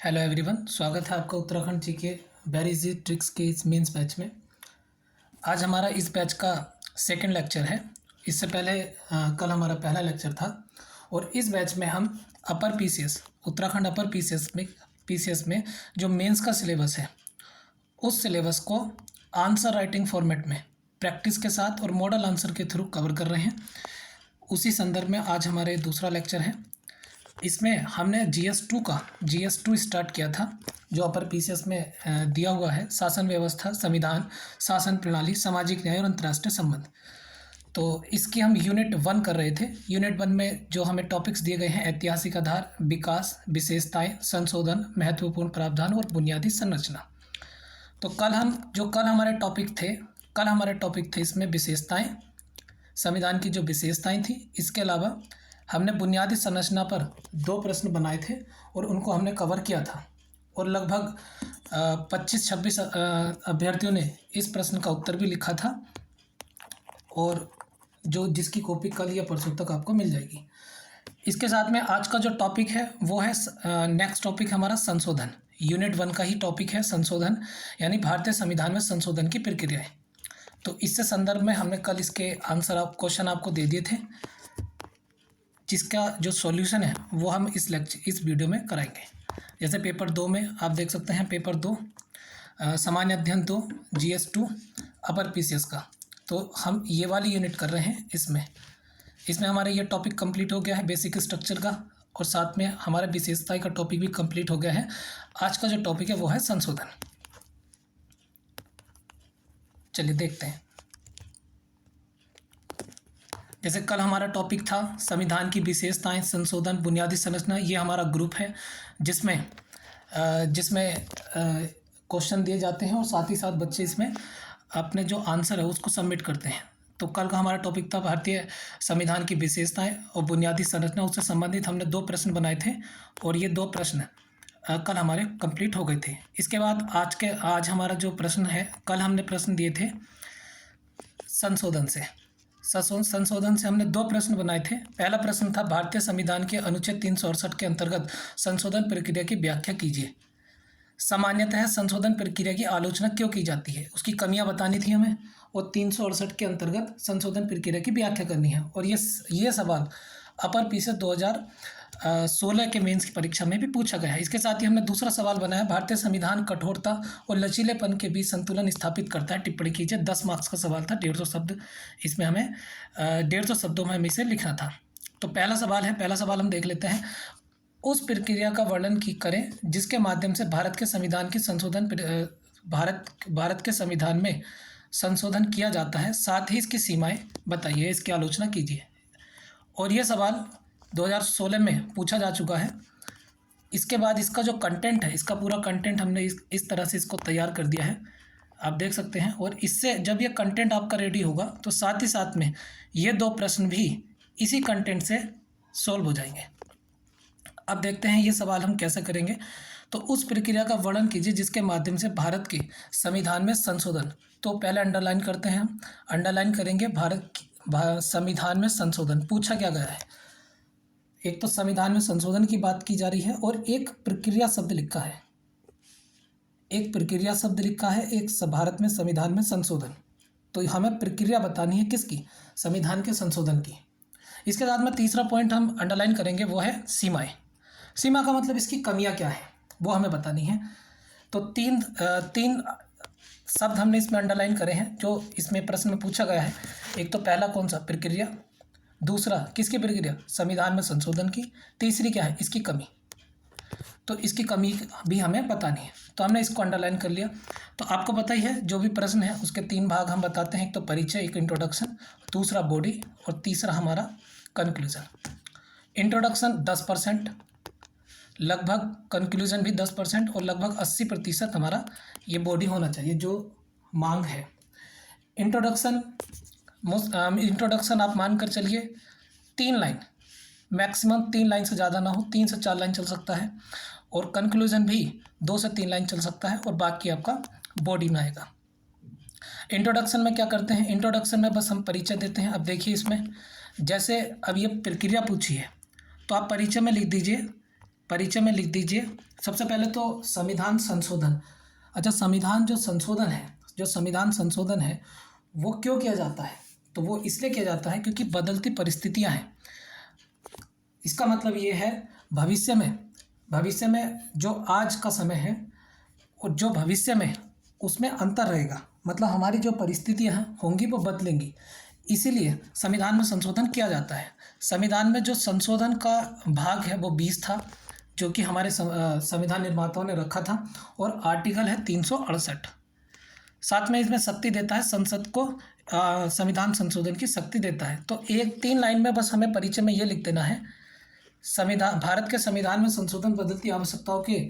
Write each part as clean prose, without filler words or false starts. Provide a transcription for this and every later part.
Hello everyone, स्वागत है आपका उत्तराखंड जी के वेरी इजी ट्रिक्स के इस मेंस बैच में। आज हमारा इस बैच का सेकंड लेक्चर है। इससे पहले कल हमारा पहला लेक्चर था और इस बैच में हम upper PCS Uttarakhand upper PCS में जो मेंस का सिलेबस है उस सिलेबस को आंसर राइटिंग फॉर्मेट में प्रैक्टिस के साथ और मॉडल आंसर के थ्रू कवर कर रहे हैं। उसी संदर्भ में आज हमारा दूसरा लेक्चर है। इसमें हमने GS2 स्टार्ट किया था, जो अपर पीसीएस में दिया हुआ है। शासन व्यवस्था, संविधान, शासन प्रणाली, सामाजिक न्याय और अंतर्राष्ट्रीय संबंध। तो इसकी हम यूनिट 1 कर रहे थे। यूनिट 1 में जो हमें टॉपिक्स दिए गए हैं: ऐतिहासिक आधार, विकास, विशेषताएं, संशोधन, महत्वपूर्ण प्रावधान और बुनियादी संरचना। तो कल हमारे टॉपिक थे इसमें विशेषताएं, संविधान की जो विशेषताएं थी। इसके अलावा हमने बुनियादी संरचना पर 2 प्रश्न बनाए थे और उनको हमने कवर किया था और लगभग 25-26 अभ्यर्थियों ने इस प्रश्न का उत्तर भी लिखा था, और जिसकी कॉपी कल या परसों तक आपको मिल जाएगी। इसके साथ में आज का जो टॉपिक है वो है नेक्स्ट टॉपिक हमारा संशोधन। यूनिट 1 का ही टॉपिक है संशोधन, यानी भारतीय संविधान में संशोधन की प्रक्रियाएं। तो इससे संदर्भ में हमने कल इसके क्वेश्चन आपको दे दिए थे, जिसका जो सॉल्यूशन है वो हम इस वीडियो में कराएंगे। जैसे पेपर 2 में आप देख सकते हैं, पेपर 2 सामान्य अध्ययन 2 GS2 अपर पीसीएस का। तो हम ये वाली यूनिट कर रहे हैं। इसमें हमारा ये टॉपिक कंप्लीट हो गया है, बेसिक स्ट्रक्चर का, और साथ में हमारा विशेषताएं का टॉपिक भी कंप्लीट हो गया है। आज का जो टॉपिक है वो है संशोधन। चलिए देखते हैं। जैसे कल हमारा टॉपिक था संविधान की विशेषताएं, संशोधन, बुनियादी संरचना। ये हमारा ग्रुप है जिसमें क्वेश्चन दिए जाते हैं और साथ ही साथ बच्चे इसमें अपने जो आंसर है उसको सबमिट करते हैं। तो कल का हमारा टॉपिक था भारतीय संविधान की विशेषताएं और बुनियादी संरचना। उससे संबंधित हमने 2 प्रश्न बनाए थे और ये 2 प्रश्न कल हमारे कंप्लीट हो गए थे। इसके बाद आज हमारा जो प्रश्न है, कल हमने प्रश्न दिए थे संशोधन से हमने 2 प्रश्न बनाए थे। पहला प्रश्न था भारतीय संविधान के अनुच्छेद 368 के अंतर्गत संशोधन प्रक्रिया की व्याख्या कीजिए। सामान्यतः संशोधन प्रक्रिया की आलोचना क्यों की जाती है, उसकी कमियां बतानी थी हमें, और 368 के अंतर्गत संशोधन प्रक्रिया की व्याख्या करनी है। और ये सवाल अपर पीसीएस 2016 के मेंस की परीक्षा में भी पूछा गया है। इसके साथ ही हमने दूसरा सवाल बनाया, भारतीय संविधान कठोरता और लचीलेपन के बीच संतुलन स्थापित करता है, टिप्पणी कीजिए। 10 मार्क्स का सवाल था, 150 शब्द। इसमें हमें 150 शब्दों में हमें इसे लिखना था। तो पहला सवाल हम देख लेते हैं। उस प्रक्रिया का वर्णन करें जिसके माध्यम से भारत के संविधान में संशोधन किया जाता है, साथ ही इसकी सीमाएं बताइए, इसकी आलोचना कीजिए। और ये सवाल 2016 में पूछा जा चुका है। इसके बाद इसका जो कंटेंट है, इसका पूरा कंटेंट हमने इस तरह से इसको तैयार कर दिया है, आप देख सकते हैं। और इससे जब ये कंटेंट आपका रेडी होगा तो साथ ही साथ में ये 2 प्रश्न भी इसी कंटेंट से सॉल्व हो जाएंगे। अब देखते हैं ये सवाल हम कैसे करेंगे। तो उस प्रक्रिया का वर्णन कीजिए जिसके माध्यम से भारत के संविधान में संशोधन। तो पहले अंडरलाइन करते हैं, हम अंडरलाइन करेंगे संविधान में संशोधन पूछा क्या गया है। एक तो संविधान में संशोधन की बात की जा रही है और एक प्रक्रिया शब्द लिखा है, भारत में संविधान में संशोधन। तो हमें प्रक्रिया बतानी है किसकी, संविधान के संशोधन की। इसके साथ में तीसरा पॉइंट हम अंडरलाइन करेंगे वो है सीमा का मतलब इसकी कमियां क्या है वो हमें बतानी है। तो तीन शब्द हमने इसमें अंडरलाइन करे हैं जो इसमें प्रश्न में पूछा गया है। एक तो पहला कौन सा, प्रक्रिया। दूसरा किसकी प्रक्रिया, संविधान में संशोधन की। तीसरी क्या है, इसकी कमी। तो इसकी कमी भी हमें बतानी है, तो हमने इसको अंडरलाइन कर लिया। तो आपको पता ही है जो भी प्रश्न है उसके 3 भाग हम बताते हैं, एक तो परिचय, एक इंट्रोडक्शन, दूसरा बॉडी और तीसरा हमारा कंक्लूजन। इंट्रोडक्शन 10%, लगभग कंक्लूजन भी 10% और लगभग 80% हमारा ये बॉडी होना चाहिए जो मांग है। इंट्रोडक्शन आप मान कर चलिए 3 लाइन, मैक्सिमम 3 लाइन से ज़्यादा ना हो, 3 से 4 लाइन चल सकता है। और कंक्लूजन भी 2 से 3 लाइन चल सकता है और बाकी आपका बॉडी में आएगा। इंट्रोडक्शन में क्या करते हैं, इंट्रोडक्शन में बस हम परिचय देते हैं। अब देखिए इसमें जैसे अब ये प्रक्रिया पूछी है तो आप परिचय में लिख दीजिए परिचय में लिख दीजिए। सबसे पहले तो संविधान संशोधन। अच्छा, संविधान जो संविधान संशोधन है वो क्यों किया जाता है? तो वो इसलिए किया जाता है क्योंकि बदलती परिस्थितियां हैं। इसका मतलब ये है भविष्य में जो आज का समय है और जो भविष्य में उसमें अंतर रहेगा, मतलब हमारी जो परिस्थितियां होंगी वो बदलेंगी, इसीलिए संविधान में संशोधन किया जाता है। संविधान में जो संशोधन का भाग है वो 20 था, जो कि हमारे संविधान निर्माताओं ने रखा था, और आर्टिकल है 368। साथ में इसमें शक्ति देता है संसद को, संविधान संशोधन की शक्ति देता है। तो 3 लाइन में बस हमें परिचय में ये लिख देना है, भारत के संविधान में संशोधन बदलती आवश्यकताओं के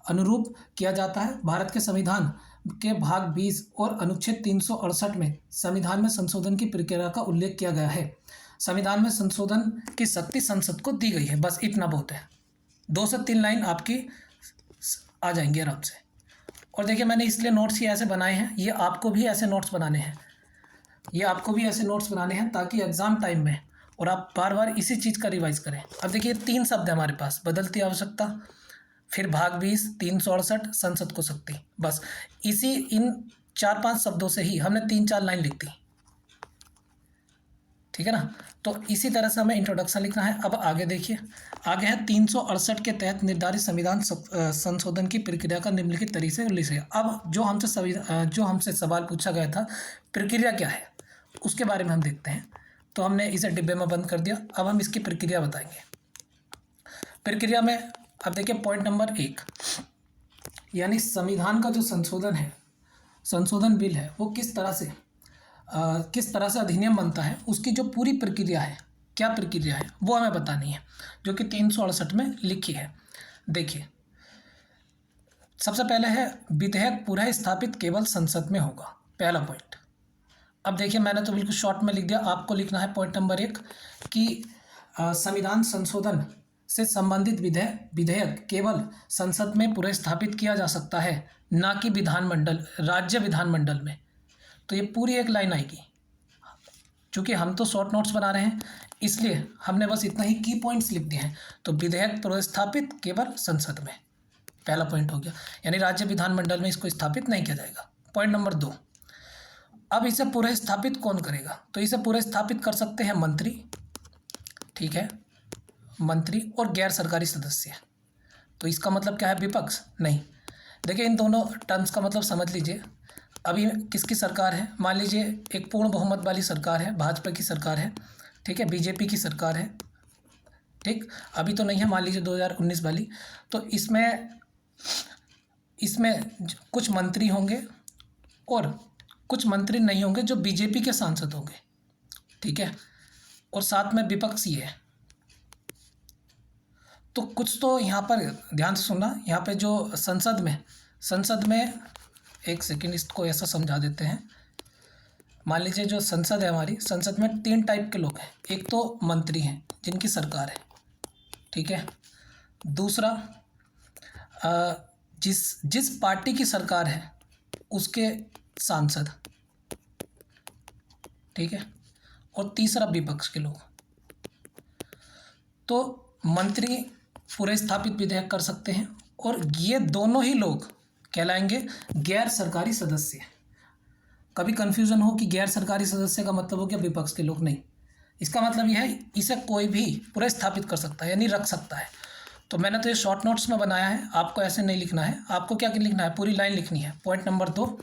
अनुरूप किया जाता है। भारत के संविधान के भाग 20 और अनुच्छेद 368 में संविधान में संशोधन की प्रक्रिया का उल्लेख किया गया है। संविधान में संशोधन की शक्ति संसद को दी गई है। बस इतना बहुत है, 2 से 3 लाइन आपकी आ जाएंगी आराम से। और देखिए, मैंने इसलिए नोट्स ही ऐसे बनाए हैं, ये आपको भी ऐसे नोट्स बनाने हैं, ताकि एग्ज़ाम टाइम में और आप बार बार इसी चीज़ का रिवाइज करें। अब देखिए 3 शब्द है हमारे पास, बदलती आवश्यकता, फिर भाग 20, 368, संसद को शक्ति। बस इन 4-5 शब्दों से ही हमने 3-4 लाइन लिख दी, ठीक है ना। तो इसी तरह से हमें इंट्रोडक्शन लिखना है। अब आगे देखिए, आगे है 368 के तहत निर्धारित संविधान संशोधन की प्रक्रिया का निम्नलिखित तरीके से लिखिए। अब जो हमसे सवाल पूछा गया था, प्रक्रिया क्या है उसके बारे में हम देखते हैं। तो हमने इसे डिब्बे में बंद कर दिया। अब हम इसकी प्रक्रिया बताएंगे। प्रक्रिया में अब देखिए पॉइंट नंबर 1, यानी संविधान का जो संशोधन बिल है वो किस तरह से अधिनियम बनता है, उसकी जो पूरी प्रक्रिया है, क्या प्रक्रिया है वो हमें बतानी है, जो कि 368 में लिखी है। देखिए, सबसे पहले है विधेयक पुनः स्थापित केवल संसद में होगा, पहला पॉइंट। अब देखिए, मैंने तो बिल्कुल शॉर्ट में लिख दिया, आपको लिखना है पॉइंट नंबर 1 कि संविधान संशोधन से संबंधित विधेयक केवल संसद में पुनः स्थापित किया जा सकता है, ना कि राज्य विधानमंडल में। तो ये पूरी एक लाइन आएगी। चूँकि हम तो शॉर्ट नोट्स बना रहे हैं, इसलिए हमने बस इतना ही की पॉइंट्स लिख दिए हैं। तो विधेयक पुनः स्थापित केवल संसद में, पहला पॉइंट हो गया, यानी राज्य विधानमंडल में इसको स्थापित नहीं किया जाएगा। पॉइंट नंबर 2, अब इसे पुनः स्थापित कौन करेगा? तो इसे पुनः स्थापित कर सकते हैं मंत्री, ठीक है, मंत्री और गैर सरकारी सदस्य। तो इसका मतलब क्या है? विपक्ष नहीं। देखिए, इन दोनों टर्म्स का मतलब समझ लीजिए। अभी किसकी सरकार है? मान लीजिए एक पूर्ण बहुमत वाली सरकार है, भाजपा की सरकार है, ठीक है, बीजेपी की सरकार है, ठीक, अभी तो नहीं है, मान लीजिए 2019 वाली। तो इसमें कुछ मंत्री होंगे और कुछ मंत्री नहीं होंगे जो बीजेपी के सांसद होंगे, ठीक है, और साथ में विपक्ष ही है। तो कुछ तो यहाँ पर ध्यान से सुनना, यहाँ पे जो संसद में एक सेकेंड, इसको ऐसा समझा देते हैं। मान लीजिए जो संसद है हमारी, संसद में 3 टाइप के लोग हैं। एक तो मंत्री हैं जिनकी सरकार है, ठीक है, दूसरा जिस पार्टी की सरकार है उसके सांसद, ठीक है, और तीसरा विपक्ष के लोग। तो मंत्री पूरे स्थापित विधेयक कर सकते हैं, और ये दोनों ही लोग कहलाएंगे गैर सरकारी सदस्य। कभी कन्फ्यूज़न हो कि गैर सरकारी सदस्य का मतलब हो क्या विपक्ष के लोग? नहीं, इसका मतलब यह है इसे कोई भी पूरा स्थापित कर सकता है, यानी रख सकता है। तो मैंने तो ये शॉर्ट नोट्स में बनाया है, आपको ऐसे नहीं लिखना है। आपको क्या लिखना है? पूरी लाइन लिखनी है। पॉइंट नंबर 2,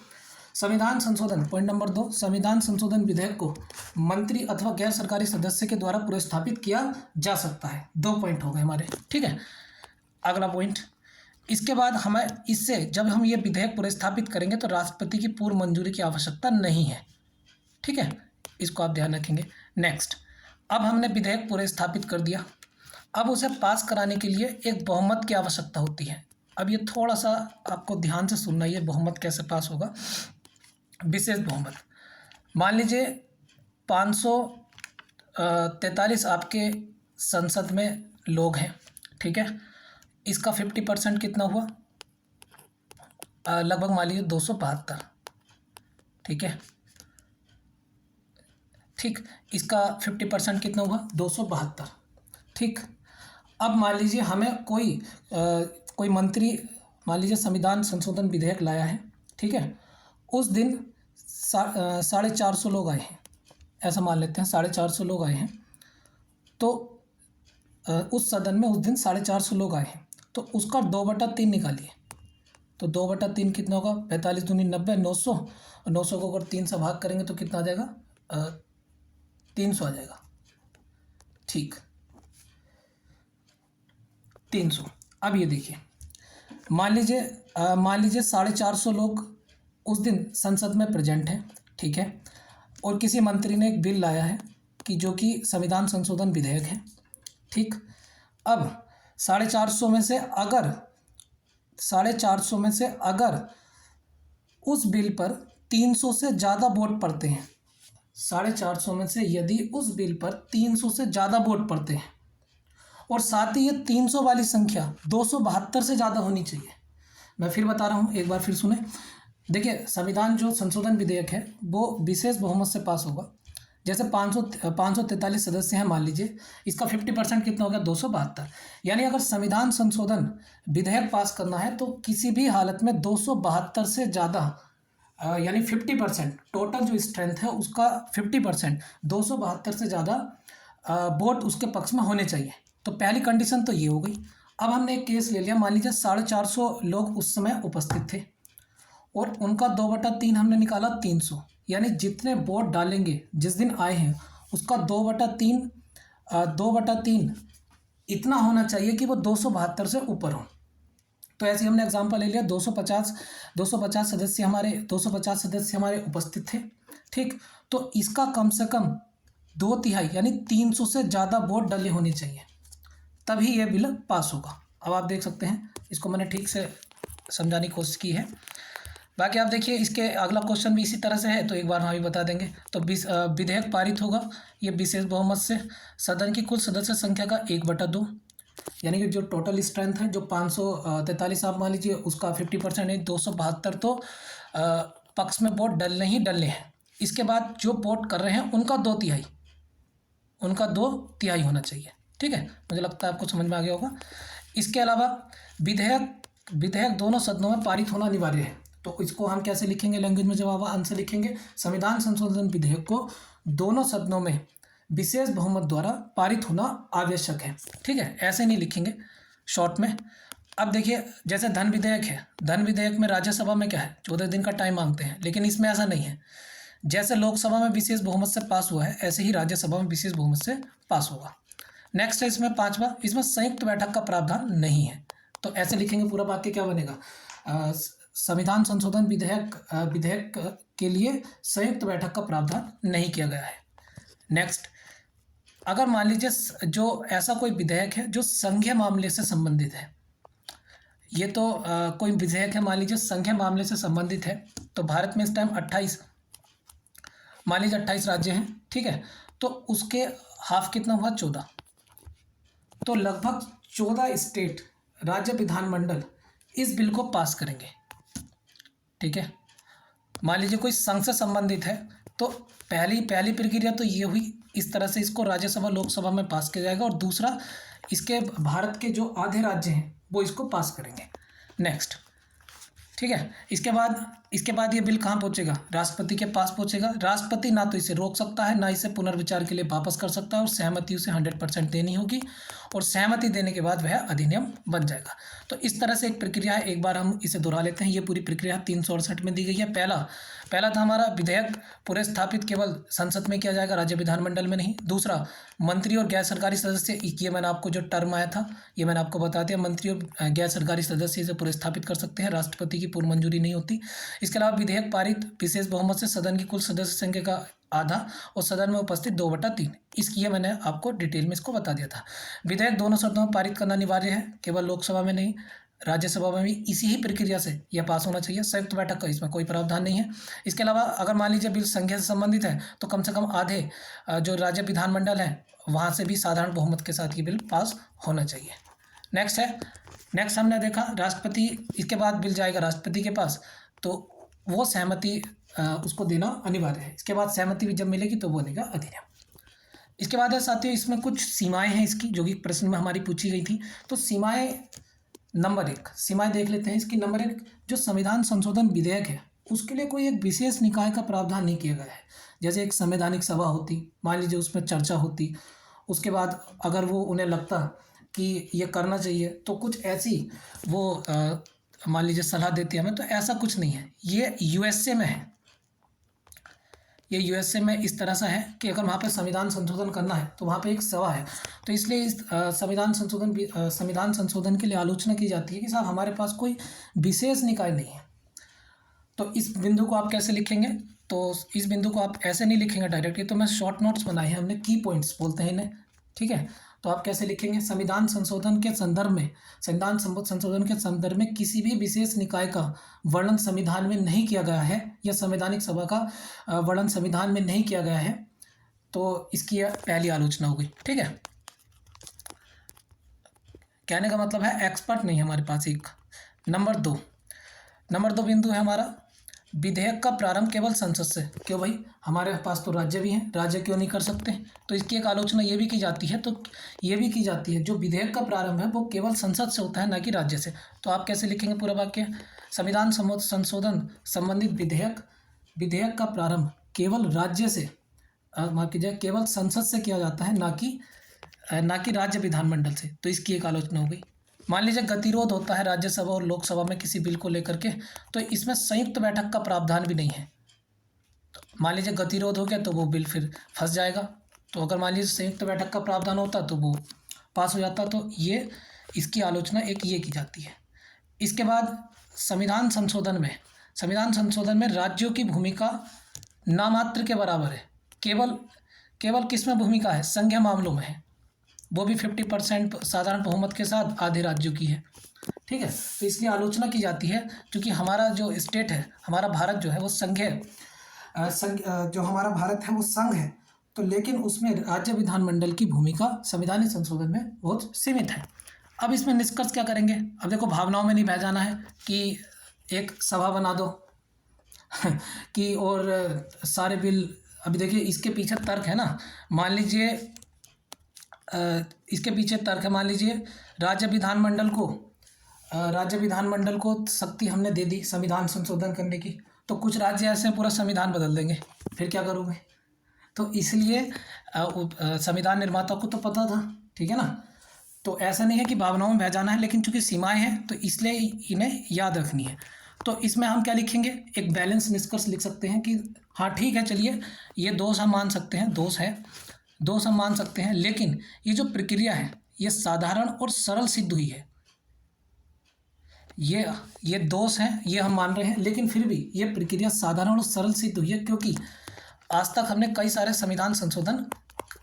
संविधान संशोधन। पॉइंट नंबर 2, संविधान संशोधन विधेयक को मंत्री अथवा गैर सरकारी सदस्य के द्वारा पूरा स्थापित किया जा सकता है। 2 पॉइंट हो गए हमारे, ठीक है। अगला पॉइंट, इसके बाद हमें जब हम ये विधेयक पूरे स्थापित करेंगे तो राष्ट्रपति की पूर्व मंजूरी की आवश्यकता नहीं है, ठीक है, इसको आप ध्यान रखेंगे। नेक्स्ट, अब हमने विधेयक पूरे स्थापित कर दिया, अब उसे पास कराने के लिए एक बहुमत की आवश्यकता होती है। अब ये थोड़ा सा आपको ध्यान से सुनना, ये बहुमत कैसे पास होगा? विशेष बहुमत। मान लीजिए 543 आपके संसद में लोग हैं, ठीक है, इसका 50% कितना हुआ? लगभग मान लीजिए 272, ठीक है, ठीक, इसका 50% कितना हुआ? 272, ठीक। अब मान लीजिए हमें कोई मंत्री, मान लीजिए संविधान संशोधन विधेयक लाया है, ठीक है। उस दिन 450 लोग आए हैं, ऐसा मान लेते हैं 450 लोग आए हैं। तो उस सदन में उस दिन 450 लोग आए हैं, तो उसका 2/3 निकालिए। तो 2/3 कितना होगा? 45 दूनी 90, 900, और 900 को अगर 3 से भाग करेंगे तो कितना आ जाएगा? 300 आ जाएगा। ठीक, 300। अब ये देखिए, मान लीजिए 450 लोग उस दिन संसद में प्रेजेंट हैं, ठीक है, और किसी मंत्री ने एक बिल लाया है कि जो कि संविधान संशोधन विधेयक है, ठीक। अब 450 में से अगर उस बिल पर 300 से ज़्यादा वोट पड़ते हैं, 450 में से यदि उस बिल पर 300 से ज़्यादा वोट पड़ते हैं, और साथ ही ये 300 वाली संख्या 272 से ज़्यादा होनी चाहिए। मैं फिर बता रहा हूँ, एक बार फिर सुने। देखिए, संविधान जो संशोधन विधेयक है वो विशेष बहुमत से पास होगा। जैसे 543 सदस्य हैं मान लीजिए, इसका 50% कितना हो गया? 272। यानी अगर संविधान संशोधन विधेयक पास करना है तो किसी भी हालत में 272 से ज़्यादा, यानी 50%, टोटल जो स्ट्रेंथ है उसका 50%, 272 से ज़्यादा वोट उसके पक्ष में होने चाहिए। तो पहली कंडीशन तो ये हो गई। अब हमने एक केस ले लिया, मान लीजिए 450 लोग उस समय उपस्थित थे और उनका 2/3 हमने निकाला 300, यानी जितने वोट डालेंगे जिस दिन आए हैं उसका 2/3 इतना होना चाहिए कि वो 272 से ऊपर हो। तो ऐसे हमने एग्जांपल ले लिया, 250 सदस्य हमारे उपस्थित थे, ठीक। तो इसका कम से कम 2/3 यानी 300 से ज़्यादा वोट डाले होने चाहिए, तभी ये बिल पास होगा। अब आप देख सकते हैं, इसको मैंने ठीक से समझाने की कोशिश की है। बाकी आप देखिए, इसके अगला क्वेश्चन भी इसी तरह से है, तो एक बार हम भी बता देंगे। तो विधेयक पारित होगा ये विशेष बहुमत से सदन की कुल सदस्य संख्या का 1/2, यानी कि जो टोटल स्ट्रेंथ है, जो 543 आप मान लीजिए, उसका 50% है 272, तो पक्ष में वोट डलने ही डलने हैं। इसके बाद जो वोट कर रहे हैं उनका 2/3 होना चाहिए, ठीक है। मुझे लगता है आपको समझ में आ गया होगा। इसके अलावा विधेयक दोनों सदनों में पारित होना अनिवार्य है। तो इसको हम कैसे लिखेंगे? लैंग्वेज में जब आंसर लिखेंगे, संविधान संशोधन विधेयक को दोनों सदनों में विशेष बहुमत द्वारा पारित होना आवश्यक है, ठीक है। ऐसे नहीं लिखेंगे शॉर्ट में। अब देखिए, जैसे धन विधेयक है, धन विधेयक में राज्यसभा में क्या है? 14 दिन का टाइम मांगते हैं, लेकिन इसमें ऐसा नहीं है। जैसे लोकसभा में विशेष बहुमत से पास हुआ है, ऐसे ही राज्यसभा में विशेष बहुमत से पास होगा। नेक्स्ट है इसमें 5वां, इसमें संयुक्त बैठक का प्रावधान नहीं है। तो ऐसे लिखेंगे, पूरा वाक्य क्या बनेगा? संविधान संशोधन विधेयक के लिए संयुक्त बैठक का प्रावधान नहीं किया गया है। नेक्स्ट, अगर मान लीजिए जो ऐसा कोई विधेयक है जो संघीय मामले से संबंधित है, ये तो कोई विधेयक है मान लीजिए संघीय मामले से संबंधित है, तो भारत में इस टाइम 28 राज्य हैं, ठीक है। तो उसके हाफ कितना हुआ? 14। तो लगभग 14 स्टेट राज्य विधानमंडल इस बिल को पास करेंगे, ठीक है। मान लीजिए कोई संघ से संबंधित है, तो पहली प्रक्रिया तो ये हुई, इस तरह से इसको राज्यसभा लोकसभा में पास किया जाएगा, और दूसरा इसके भारत के जो आधे राज्य हैं वो इसको पास करेंगे। नेक्स्ट, ठीक है। इसके बाद ये बिल कहाँ पहुँचेगा? राष्ट्रपति के पास पहुँचेगा। राष्ट्रपति ना तो इसे रोक सकता है, ना इसे पुनर्विचार के लिए वापस कर सकता है, और सहमति उसे 100% देनी होगी, और सहमति देने के बाद वह अधिनियम बन जाएगा। तो इस तरह से एक प्रक्रिया है, एक बार हम इसे दोहरा लेते हैं। ये पूरी प्रक्रिया 368 में दी गई है। पहला था हमारा, विधेयक पूरे स्थापित केवल संसद में किया जाएगा, राज्य विधानमंडल में नहीं। दूसरा, मंत्री और गैर सरकारी सदस्य, ये मैंने आपको जो टर्म आया था ये मैंने आपको बता दिया, मंत्री और गैर सरकारी सदस्य इसे पूरे स्थापित कर सकते हैं, राष्ट्रपति की पूर्व मंजूरी नहीं होती। इसके अलावा विधेयक पारित विशेष बहुमत से सदन की कुल सदस्य संख्या का आधा, और सदन में उपस्थित 2/3। इसकी ये मैंने आपको डिटेल में इसको बता दिया था। विधेयक दोनों सदनों में पारित करना अनिवार्य है, केवल लोकसभा में नहीं, राज्यसभा में भी इसी ही प्रक्रिया से यह पास होना चाहिए। संयुक्त बैठक का इसमें कोई प्रावधान नहीं है। इसके अलावा अगर मान लीजिए बिल संख्या से संबंधित है, तो कम से कम आधे जो राज्य विधानमंडल है वहाँ से भी साधारण बहुमत के साथ ये बिल पास होना चाहिए। नेक्स्ट हमने देखा राष्ट्रपति, इसके बाद बिल जाएगा राष्ट्रपति के पास, तो वो सहमति उसको देना अनिवार्य है। इसके बाद सहमति भी जब मिलेगी तो बनेगा अधिनियम। इसके बाद है साथियों, इसमें कुछ सीमाएं हैं इसकी, जो कि प्रश्न में हमारी पूछी गई थी। तो सीमाएं, नंबर 1 सीमाएं देख लेते हैं इसकी। नंबर 1, जो संविधान संशोधन विधेयक है उसके लिए कोई एक विशेष निकाय का प्रावधान नहीं किया गया है। जैसे एक संवैधानिक सभा होती, मान लीजिए उसमें चर्चा होती, उसके बाद अगर वो उन्हें लगता कि ये करना चाहिए तो कुछ ऐसी वो मान लीजिए सलाह देती है हमें, तो ऐसा कुछ नहीं है। ये यूएसए में है, ये यूएसए में इस तरह सा है कि अगर वहाँ पे संविधान संशोधन करना है तो वहाँ पे एक सभा है। तो इसलिए इस संविधान संशोधन के लिए आलोचना की जाती है कि साहब हमारे पास कोई विशेष निकाय नहीं है। तो इस बिंदु को आप कैसे लिखेंगे? तो इस बिंदु को आप ऐसे नहीं लिखेंगे डायरेक्टली, तो मैं शॉर्ट नोट्स बनाए हैं हमने, की पॉइंट्स बोलते हैं इन्हें, ठीक है। तो आप कैसे लिखेंगे? संविधान संशोधन के संदर्भ में किसी भी विशेष निकाय का वर्णन संविधान में नहीं किया गया है, या संवैधानिक सभा का वर्णन संविधान में नहीं किया गया है, तो इसकी पहली आलोचना हो गई, ठीक है। कहने का मतलब है एक्सपर्ट नहीं है हमारे पास एक। नंबर दो बिंदु है हमारा, विधेयक का प्रारंभ केवल संसद से। क्यों भाई, हमारे पास तो राज्य भी हैं, राज्य क्यों नहीं कर सकते? तो इसकी एक आलोचना ये भी की जाती है, तो ये भी की जाती है जो विधेयक का प्रारंभ है वो केवल संसद से होता है, ना कि राज्य से। तो आप कैसे लिखेंगे पूरा वाक्य? संविधान संशोधन संबंधित विधेयक का प्रारंभ केवल राज्य से, माफ कीजिए, केवल संसद से किया जाता है, ना कि राज्य विधानमंडल से। तो इसकी एक आलोचना हो गई। मान लीजिए गतिरोध होता है राज्यसभा और लोकसभा में किसी बिल को लेकर के, तो इसमें संयुक्त बैठक का प्रावधान भी नहीं है। तो मान लीजिए गतिरोध हो गया तो वो बिल फिर फंस जाएगा। तो अगर मान लीजिए संयुक्त बैठक का प्रावधान होता तो वो पास हो जाता। तो ये इसकी आलोचना एक ये की जाती है। इसके बाद संविधान संशोधन में राज्यों की भूमिका नामात्र के बराबर है। केवल किसमें भूमिका है? संघीय मामलों में है, वो भी 50% साधारण बहुमत के साथ आधे राज्यों की है, ठीक है। तो इसलिए आलोचना की जाती है क्योंकि हमारा जो स्टेट है, हमारा भारत जो है वो जो हमारा भारत है वो संघ है, तो लेकिन उसमें राज्य विधानमंडल की भूमिका संविधानिक संशोधन में बहुत सीमित है। अब इसमें निष्कर्ष क्या करेंगे? अब देखो, भावनाओं में नहीं बह जाना है कि एक सभा बना दो कि और सारे बिल। अभी देखिए इसके पीछे तर्क है ना, मान लीजिए इसके पीछे तर्क है, मान लीजिए राज्य विधानमंडल को शक्ति हमने दे दी संविधान संशोधन करने की, तो कुछ राज्य ऐसे पूरा संविधान बदल देंगे, फिर क्या करोगे? तो इसलिए संविधान निर्माता को तो पता था, ठीक है ना। तो ऐसा नहीं है कि भावनाओं में बह जाना है, लेकिन चूंकि सीमाएं हैं तो इसलिए इन्हें याद रखनी है। तो इसमें हम क्या लिखेंगे? एक बैलेंस निष्कर्ष लिख सकते हैं कि हाँ ठीक है, चलिए ये दोष हम मान सकते हैं, दोष हम मान सकते हैं, लेकिन ये जो प्रक्रिया है ये साधारण और सरल सिद्ध हुई है। ये दोष है, ये हम मान रहे हैं, लेकिन फिर भी ये प्रक्रिया साधारण और सरल सिद्ध हुई है क्योंकि आज तक हमने कई सारे संविधान संशोधन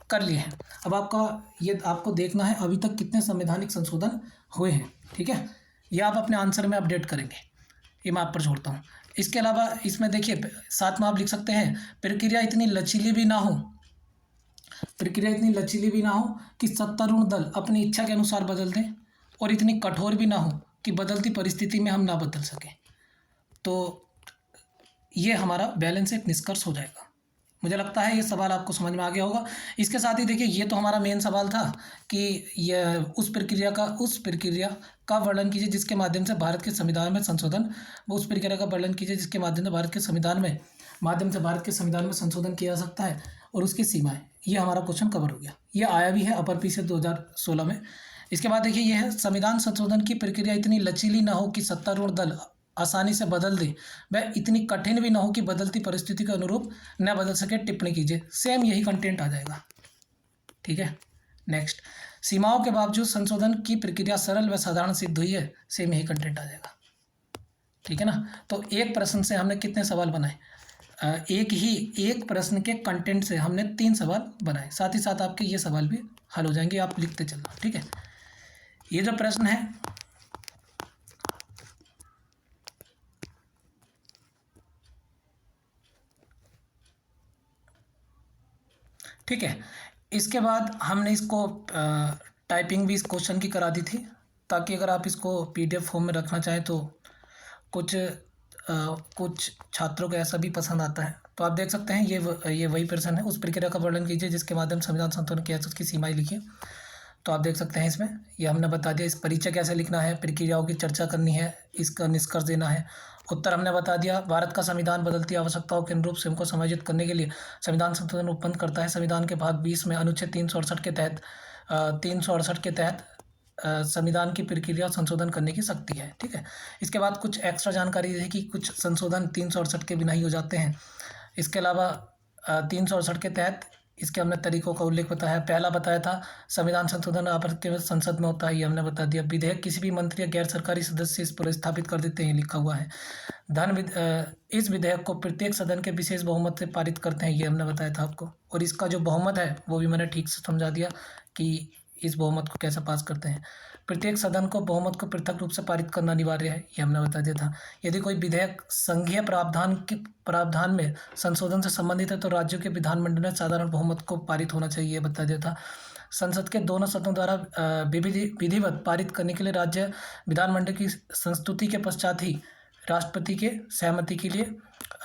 कर लिए हैं। अब आपको देखना है अभी तक कितने संवैधानिक संशोधन हुए हैं, ठीक है। ये आप अपने आंसर में अपडेट करेंगे, ये मैं आप पर छोड़ता हूँ। इसके अलावा इसमें देखिए साथ में आप लिख सकते हैं प्रक्रिया इतनी लचीली भी ना हो कि सत्तारूढ़ दल अपनी इच्छा के अनुसार बदल दें, और इतनी कठोर भी ना हो कि बदलती परिस्थिति में हम ना बदल सकें। तो ये हमारा बैलेंस एक निष्कर्ष हो जाएगा। मुझे लगता है ये सवाल आपको समझ में आ गया होगा। इसके साथ ही देखिए, ये तो हमारा मेन सवाल था कि ये उस प्रक्रिया का वर्णन कीजिए जिसके माध्यम से भारत के संविधान में संशोधन संशोधन किया जा सकता है, और उसकी सीमाएं। ये हमारा क्वेश्चन कवर हो गया। ये आया भी है अपर पी से 2016 में। इसके बाद देखिए, यह है संविधान संशोधन की प्रक्रिया इतनी लचीली ना हो कि सत्तारूढ़ दल आसानी से बदल दे, वह इतनी कठिन भी ना हो कि बदलती परिस्थिति के अनुरूप न बदल सके। टिप्पणी कीजिए। सेम यही कंटेंट आ जाएगा, ठीक है। नेक्स्ट, सीमाओं के बावजूद संशोधन की प्रक्रिया सरल व साधारण सिद्ध हुई है। सेम यही कंटेंट आ जाएगा, ठीक है ना। तो एक प्रश्न से हमने कितने सवाल बनाए? एक प्रश्न के कंटेंट से हमने 3 सवाल बनाए। साथ ही साथ आपके ये सवाल भी हल हो जाएंगे, आप लिखते चलना, ठीक है। ये जो प्रश्न है, ठीक है। इसके बाद हमने इसको टाइपिंग भी इस क्वेश्चन की करा दी थी, ताकि अगर आप इसको PDF फॉर्म में रखना चाहें तो कुछ छात्रों को ऐसा भी पसंद आता है तो आप देख सकते हैं ये वही प्रश्न है। उस प्रक्रिया का वर्णन कीजिए जिसके माध्यम से संविधान संशोधन किया जाए, उसकी सीमाएं लिखिए। तो आप देख सकते हैं इसमें ये हमने बता दिया। इस परिचय कैसे लिखना है, प्रक्रियाओं की चर्चा करनी है, इसका निष्कर्ष देना है। उत्तर हमने बता दिया। भारत का संविधान बदलती आवश्यकताओं के अनुरूप स्वयं को समायोजित करने के लिए संविधान संशोधन उत्पन्न करता है। संविधान के भाग 20 में अनुच्छेद 368 के तहत संविधान की प्रक्रिया संशोधन करने की शक्ति है। ठीक है। इसके बाद कुछ एक्स्ट्रा जानकारी है कि कुछ संशोधन 368 के बिना ही हो जाते हैं। इसके अलावा 368 के तहत इसके हमने तरीकों का उल्लेख बताया। पहला बताया था संविधान संशोधन केवल संसद में होता है, ये हमने बता दिया। विधेयक किसी भी मंत्री या गैर सरकारी सदस्य इस पर स्थापित कर देते हैं, लिखा हुआ है। इस विधेयक को प्रत्येक सदन के विशेष बहुमत से पारित करते हैं, ये हमने बताया था आपको। और इसका जो बहुमत है वो भी मैंने ठीक से समझा दिया कि इस बहुमत को कैसे पास करते हैं। प्रत्येक सदन को बहुमत को पृथक रूप से पारित करना अनिवार्य है, ये हमने बता दिया था। यदि कोई विधेयक संघीय प्रावधान में संशोधन से संबंधित है तो राज्यों के विधानमंडल में साधारण बहुमत को पारित होना चाहिए, ये बता दिया था। संसद के दोनों सदनों द्वारा विधिवत पारित करने के लिए राज्य विधानमंडल की संस्तुति के पश्चात ही राष्ट्रपति के सहमति के लिए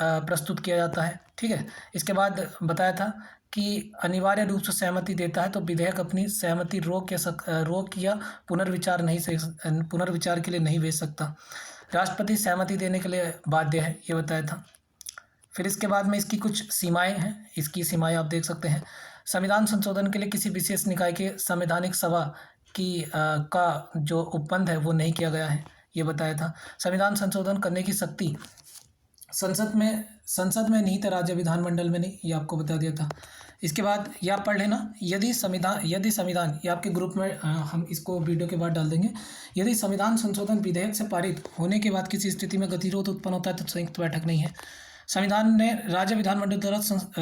प्रस्तुत किया जाता है। ठीक है। इसके बाद बताया था कि अनिवार्य रूप से सहमति देता है तो विधेयक अपनी सहमति रोक या पुनर्विचार के लिए नहीं भेज सकता। राष्ट्रपति सहमति देने के लिए बाध्य है, ये बताया था। फिर इसके बाद में इसकी कुछ सीमाएं हैं, इसकी सीमाएं आप देख सकते हैं। संविधान संशोधन के लिए किसी विशेष निकाय के संवैधानिक सभा का जो उपबंध है वो नहीं किया गया है, ये बताया था। संविधान संशोधन करने की शक्ति संसद में नहीं था, राज्य विधानमंडल में नहीं, ये आपको बता दिया था। इसके बाद ये आप पढ़ लेना। यदि संविधान ये आपके ग्रुप में हम इसको वीडियो के बाद डाल देंगे। यदि संविधान संशोधन विधेयक से पारित होने के बाद किसी स्थिति में गतिरोध उत्पन्न होता है तो संयुक्त बैठक नहीं है। संविधान ने राज्य विधानमंडल द्वारा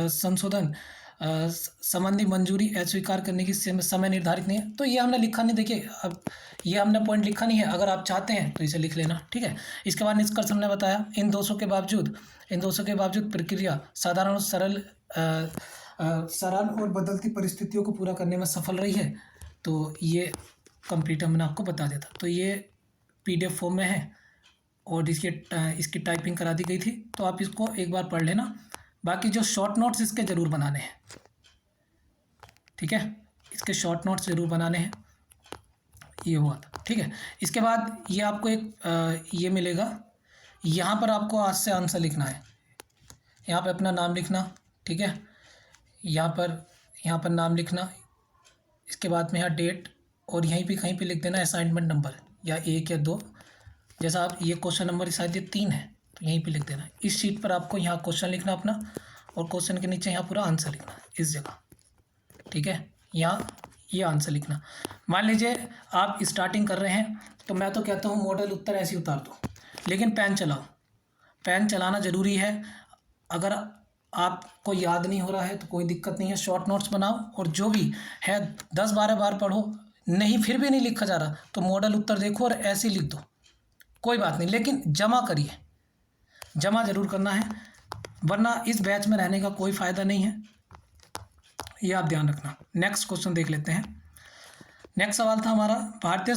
संशोधन संबंधी मंजूरी अस्वीकार करने की समय निर्धारित नहीं है, तो ये हमने लिखा नहीं। देखिए अब ये हमने पॉइंट लिखा नहीं है, अगर आप चाहते हैं तो इसे लिख लेना। ठीक है। इसके बाद निष्कर्ष हमने बताया। इन दोषों के बावजूद प्रक्रिया साधारण और सरल और बदलती परिस्थितियों को पूरा करने में सफल रही है। तो ये कंप्लीट हमने आपको बता दिया था। तो ये PDF फॉर्म में है और इसकी टाइपिंग करा दी गई थी, तो आप इसको एक बार पढ़ लेना। बाकी जो शॉर्ट नोट्स इसके ज़रूर बनाने हैं। ठीक है, इसके शॉर्ट नोट्स ज़रूर बनाने हैं, ये हुआ था। ठीक है। इसके बाद ये आपको एक ये मिलेगा, यहाँ पर आपको आज से आंसर लिखना है। यहाँ पे अपना नाम लिखना। ठीक है। यहाँ पर नाम लिखना। इसके बाद में यहाँ डेट और यहीं पे कहीं पे लिख देना असाइनमेंट नंबर, या 1 या 2। जैसा आप ये क्वेश्चन नंबर शायद ये 3 है तो यहीं पे लिख देना। इस शीट पर आपको यहाँ क्वेश्चन लिखना अपना, और क्वेश्चन के नीचे यहाँ पूरा आंसर लिखना इस जगह। ठीक है। यहाँ ये आंसर लिखना। मान लीजिए आप स्टार्टिंग कर रहे हैं तो मैं तो कहता हूँ मॉडल उत्तर ऐसे ही उतार दो, लेकिन पेन चलाओ। पेन चलाना ज़रूरी है। अगर आपको याद नहीं हो रहा है तो कोई दिक्कत नहीं है, शॉर्ट नोट्स बनाओ और जो भी है 10-12 बार पढ़ो। नहीं फिर भी नहीं लिखा जा रहा तो मॉडल उत्तर देखो और ऐसे लिख दो, कोई बात नहीं, लेकिन जमा करिए। जमा ज़रूर करना है, वरना इस बैच में रहने का कोई फ़ायदा नहीं है, ये आप ध्यान रखना। नेक्स्ट क्वेश्चन देख लेते हैं। नेक्स्ट सवाल था हमारा, भारतीय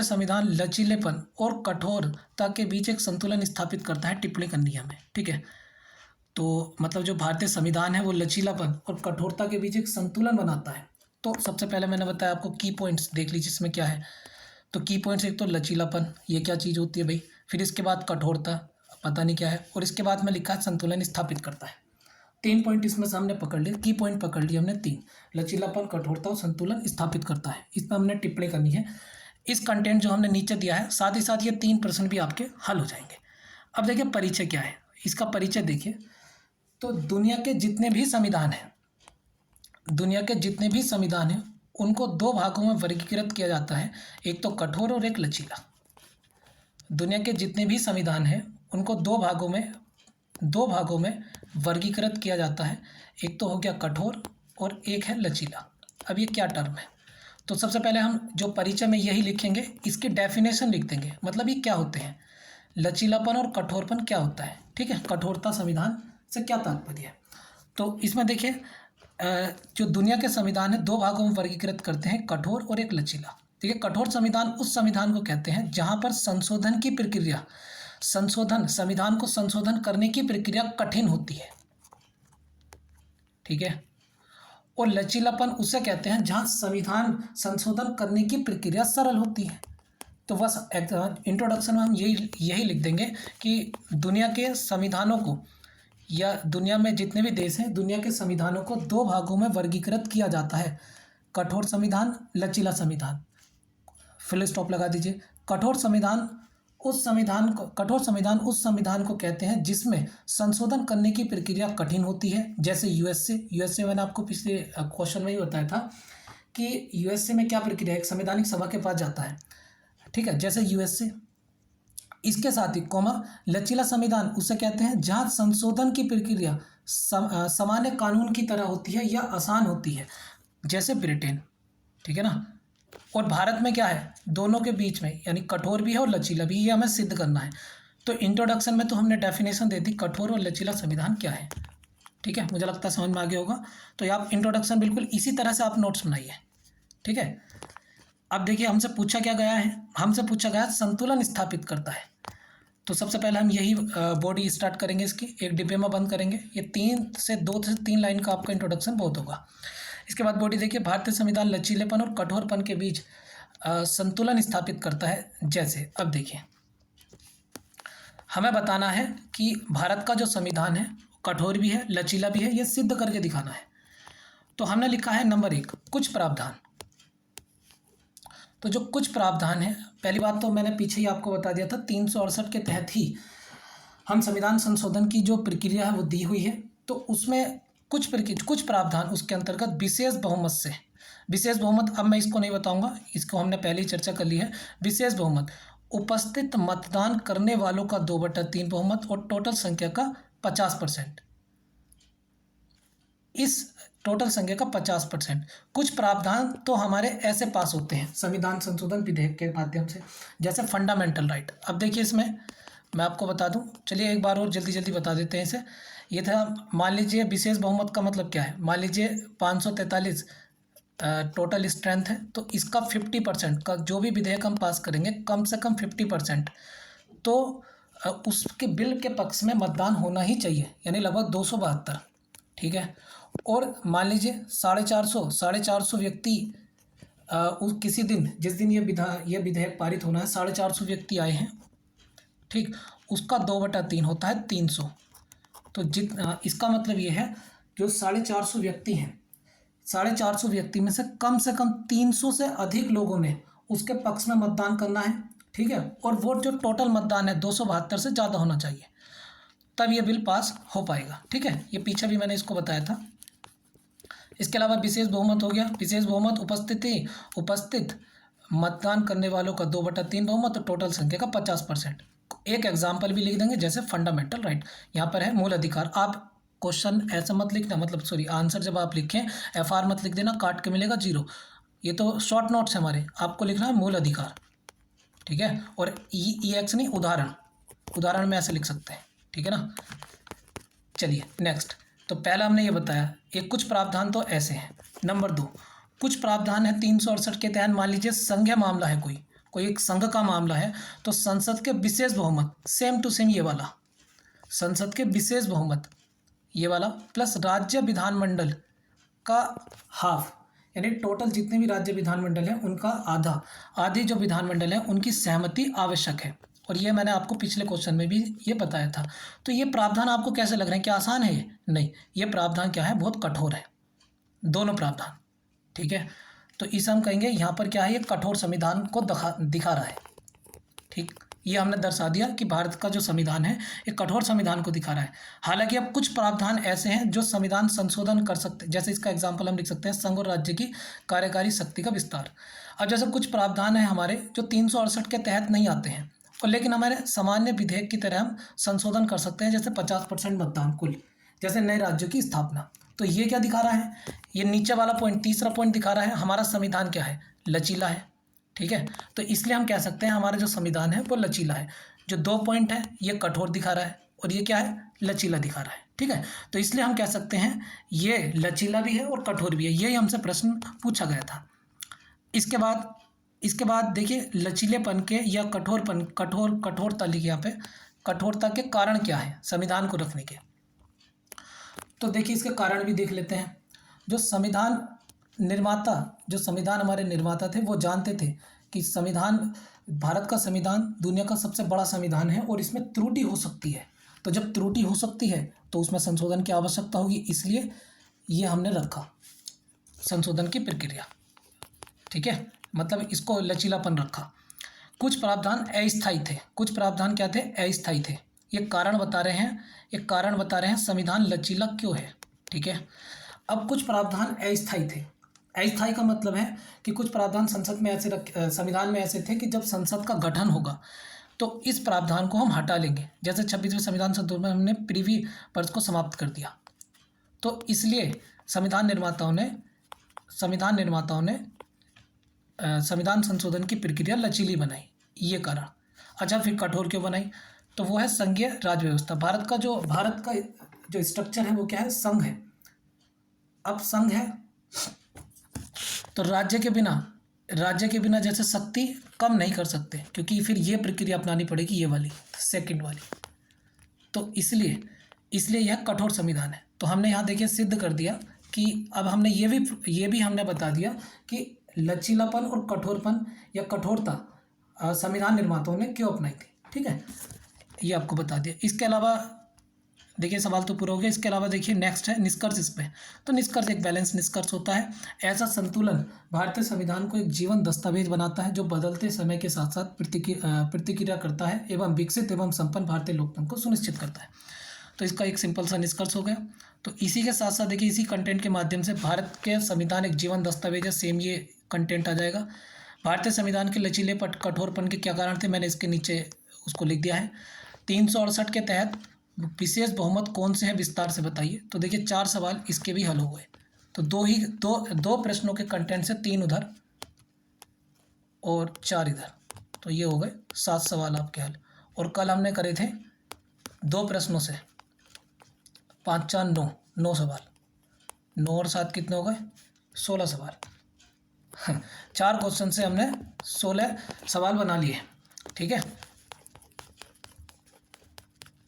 संविधान लचीलेपन और कठोरता के बीच एक संतुलन स्थापित करता है, टिप्पणी करनी है हमें। ठीक है। तो मतलब जो भारतीय संविधान है वो लचीलापन और कठोरता के बीच एक संतुलन बनाता है। तो सबसे पहले मैंने बताया आपको की पॉइंट्स देख लीजिए इसमें क्या है। तो की पॉइंट्स, एक तो लचीलापन, ये क्या चीज़ होती है भाई। फिर इसके बाद कठोरता, पता नहीं क्या है। और इसके बाद में लिखा है संतुलन स्थापित करता है। 3 पॉइंट इसमें से हमने पकड़ लिए, की पॉइंट पकड़ लिए हमने 3, लचीलापन, कठोरता और संतुलन स्थापित करता है। इस पर हमने टिप्पणी करनी है। इस कंटेंट जो हमने नीचे दिया है, साथ ही साथ ये 3 प्रश्न भी आपके हल हो जाएंगे। अब देखिए परिचय क्या है, इसका परिचय देखिए। तो दुनिया के जितने भी संविधान हैं उनको 2 भागों में वर्गीकृत किया जाता है, एक तो कठोर और एक लचीला। दुनिया के जितने भी संविधान हैं उनको 2 भागों में वर्गीकृत किया जाता है, एक तो हो गया कठोर और एक है लचीला। अब ये क्या टर्म है, तो सबसे पहले हम जो परिचय में यही लिखेंगे, इसकी डेफिनेशन लिख देंगे, मतलब ये क्या होते हैं, लचीलापन और कठोरपन क्या होता है। ठीक है। कठोरता संविधान से क्या तात्पर्य है। तो इसमें देखिए जो दुनिया के संविधान है 2 भागों में वर्गीकृत करते हैं, कठोर और एक लचीला। ठीक है। कठोर संविधान उस संविधान को कहते हैं जहाँ पर संशोधन की प्रक्रिया संविधान को संशोधन करने की प्रक्रिया कठिन होती है, ठीक है। और लचीलापन उसे कहते हैं जहां संविधान संशोधन करने की प्रक्रिया सरल होती है। तो बस इंट्रोडक्शन में हम यही लिख देंगे कि दुनिया के संविधानों को, या दुनिया में जितने भी देश हैं, दुनिया के संविधानों को दो भागों में वर्गीकृत किया जाता है, कठोर संविधान, लचीला संविधान। फुल स्टॉप लगा दीजिए। कठोर संविधान उस संविधान को कहते हैं जिसमें संशोधन करने की प्रक्रिया कठिन होती है, जैसे यूएसए मैंने आपको पिछले क्वेश्चन में ही बताया था कि यूएसए में क्या प्रक्रिया है, एक संवैधानिक सभा के पास जाता है, ठीक है, जैसे यूएसए। इसके साथ ही लचीला संविधान उसे कहते हैं जहां संशोधन की प्रक्रिया सामान्य कानून की तरह होती है या आसान होती है, जैसे ब्रिटेन, ठीक है ना। और भारत में क्या है, दोनों के बीच में, यानी कठोर भी है और लचीला भी, ये हमें सिद्ध करना है। तो इंट्रोडक्शन में तो हमने डेफिनेशन दे दी कठोर और लचीला संविधान क्या है, ठीक है, मुझे लगता है समझ में आ गया होगा। तो आप इंट्रोडक्शन बिल्कुल इसी तरह से आप नोट्स बनाइए, ठीक है। अब देखिए हमसे पूछा क्या गया है, हमसे पूछा गया संतुलन स्थापित करता है। तो सबसे पहले हम यही बॉडी स्टार्ट करेंगे, इसकी एक डिब्बे में बंद करेंगे। ये 2 से 3 लाइन का आपका इंट्रोडक्शन बहुत होगा। इसके बाद बॉडी देखिए, भारतीय संविधान लचीलेपन और कठोरपन के बीच संतुलन स्थापित करता है। जैसे अब देखिए, हमें बताना है कि भारत का जो संविधान है कठोर भी है, लचीला भी है, ये सिद्ध करके दिखाना है। तो हमने लिखा है नंबर 1, कुछ प्रावधान। तो जो कुछ प्रावधान है, पहली बात तो मैंने पीछे ही आपको बता दिया था, 368 के तहत ही हम संविधान संशोधन की जो प्रक्रिया है वो दी हुई है। तो उसमें कुछ प्रावधान उसके अंतर्गत विशेष बहुमत, अब मैं इसको नहीं बताऊंगा, इसको हमने पहले ही चर्चा कर ली है। विशेष बहुमत, उपस्थित मतदान करने वालों का 2/3 बहुमत और टोटल संख्या का 50%, इस टोटल संख्या का 50%। कुछ प्रावधान तो हमारे ऐसे पास होते हैं संविधान संशोधन विधेयक के माध्यम से, जैसे फंडामेंटल राइट। अब देखिए इसमें मैं आपको बता दूं, चलिए एक बार और जल्दी बता देते हैं इसे। ये था, मान लीजिए विशेष बहुमत का मतलब क्या है, मान लीजिए 543 टोटल स्ट्रेंथ है, तो इसका 50% का जो भी विधेयक हम पास करेंगे, कम से कम 50% तो उसके बिल के पक्ष में मतदान होना ही चाहिए, यानी लगभग 272, ठीक है। और मान लीजिए 450 व्यक्ति उस किसी दिन, जिस दिन ये विधेयक पारित होना है, 450 व्यक्ति आए हैं, ठीक, उसका 2/3 होता है 300। तो इसका मतलब ये है, जो 450 व्यक्ति हैं, 450 व्यक्ति में से कम 300 से अधिक लोगों ने उसके पक्ष में मतदान करना है, ठीक है। और वोट जो टोटल मतदान है 272 से ज़्यादा होना चाहिए, तब ये बिल पास हो पाएगा, ठीक है। ये पीछे भी मैंने इसको बताया था। इसके अलावा विशेष बहुमत हो गया। विशेष बहुमत उपस्थित मतदान करने वालों का 2/3 बहुमत और टोटल संख्या का 50%। एक एग्जाम्पल भी लिख देंगे, जैसे फंडामेंटल राइट, यहाँ पर है मूल अधिकार। आप क्वेश्चन ऐसा मत लिखना, मतलब सॉरी आंसर जब आप लिखें FR मत लिख देना, काट के मिलेगा 0। ये तो शॉर्ट नोट्स है हमारे, आपको लिखना है मूल अधिकार, ठीक है। और EX नहीं, उदाहरण में ऐसे लिख सकते हैं, ठीक है ना। चलिए नेक्स्ट। तो पहला हमने ये बताया, एक कुछ प्रावधान तो ऐसे हैं। नंबर 2, कुछ प्रावधान है 368 के तहत, मान लीजिए संघीय मामला है, कोई एक संघ का मामला है, तो संसद के विशेष बहुमत, सेम टू सेम ये वाला, संसद के विशेष बहुमत ये वाला, प्लस राज्य विधानमंडल का हाफ, यानी टोटल जितने भी राज्य विधानमंडल हैं उनका आधी जो विधानमंडल है उनकी सहमति आवश्यक है। और ये मैंने आपको पिछले क्वेश्चन में भी ये बताया था। तो ये प्रावधान आपको कैसे लग रहे हैं, क्या आसान है? नहीं, ये प्रावधान क्या है, बहुत कठोर है, दोनों प्रावधान, ठीक है। तो इसे हम कहेंगे यहाँ पर क्या है, ये कठोर संविधान को दिखा रहा है, ठीक। ये हमने दर्शा दिया कि भारत का जो संविधान है एक कठोर संविधान को दिखा रहा है। हालांकि अब कुछ प्रावधान ऐसे हैं जो संविधान संशोधन कर सकते हैं, जैसे इसका एग्जाम्पल हम लिख सकते हैं, संघ और राज्य की कार्यकारी शक्ति का विस्तार। अब जैसे कुछ प्रावधान है हमारे जो 368 के तहत नहीं आते हैं, और लेकिन हमारे सामान्य विधेयक की तरह हम संशोधन कर सकते हैं, जैसे 50% मतदान कुल, जैसे नए राज्यों की स्थापना। तो ये क्या दिखा रहा है, ये नीचे वाला पॉइंट, तीसरा पॉइंट दिखा रहा है हमारा संविधान क्या है, लचीला है, ठीक है। तो इसलिए हम कह सकते हैं हमारा जो संविधान है वो लचीला है। जो 2 पॉइंट है ये कठोर दिखा रहा है और ये क्या है, लचीला दिखा रहा है, ठीक है। तो इसलिए हम कह सकते हैं ये लचीला भी है और कठोर भी है। यही हमसे प्रश्न पूछा गया था। इसके बाद देखिए लचीलेपन के या कठोरता लिखी यहाँ पे, कठोरता के कारण क्या है संविधान को रखने के। तो देखिए इसके कारण भी देख लेते हैं। जो संविधान हमारे निर्माता थे वो जानते थे कि भारत का संविधान दुनिया का सबसे बड़ा संविधान है और इसमें त्रुटि हो सकती है। तो जब त्रुटि हो सकती है तो उसमें संशोधन की आवश्यकता होगी, इसलिए ये हमने रखा संशोधन की प्रक्रिया। ठीक है, मतलब इसको लचीलापन रखा। कुछ प्रावधान अस्थायी थे। कुछ प्रावधान क्या थे? अस्थायी थे। ये कारण बता रहे हैं संविधान लचीला क्यों है। ठीक है, अब कुछ प्रावधान अस्थायी थे। अस्थायी का मतलब है कि कुछ प्रावधान संविधान में ऐसे थे कि जब संसद का गठन होगा तो इस प्रावधान को हम हटा लेंगे। जैसे 26वें संविधान संशोधन में हमने प्रीवी पर्स को समाप्त कर दिया, तो इसलिए संविधान निर्माताओं ने संविधान संशोधन की प्रक्रिया लचीली बनाई, ये कारण। अच्छा, फिर कठोर क्यों बनाई? तो वो है संघीय राज्य व्यवस्था। भारत का जो स्ट्रक्चर है वो क्या है? संघ है। अब संघ है तो राज्य के बिना जैसे शक्ति कम नहीं कर सकते, क्योंकि फिर ये प्रक्रिया अपनानी पड़ेगी, ये वाली सेकंड वाली। तो इसलिए यह कठोर संविधान है। तो हमने यहाँ देखिए सिद्ध कर दिया कि अब हमने ये भी हमने बता दिया कि लचीलापन और कठोरपन या कठोरता संविधान निर्माताओं ने क्यों अपनाई थी। ठीक है, ये आपको बता दिया। इसके अलावा देखिए सवाल तो पूरा हो गया। इसके अलावा देखिए नेक्स्ट है निष्कर्ष इस पे। तो निष्कर्ष एक बैलेंस निष्कर्ष होता है। ऐसा संतुलन भारतीय संविधान को एक जीवन दस्तावेज बनाता है जो बदलते समय के साथ साथ प्रतिक्रिया करता है एवं विकसित एवं संपन्न भारतीय लोकतंत्र को सुनिश्चित करता है। तो इसका एक सिंपल सा निष्कर्ष हो गया। तो इसी के साथ साथ देखिए इसी कंटेंट के माध्यम से भारत के संविधान एक जीवन दस्तावेज है, सेम ये कंटेंट आ जाएगा। भारतीय संविधान के लचीले कठोरपन के क्या कारण थे, मैंने इसके नीचे उसको लिख दिया है। 368 के तहत विशेष बहुमत कौन से है, विस्तार से बताइए। तो देखिए 4 सवाल इसके भी हल हो गए। तो दो प्रश्नों के कंटेंट से 3 उधर और 4 इधर, तो ये हो गए 7 सवाल आपके हल। और कल हमने करे थे 2 प्रश्नों से 5 4 9 सवाल। 9 और 7 कितने हो गए? 16 सवाल। 4 क्वेश्चन से हमने 16 सवाल बना लिए। ठीक है,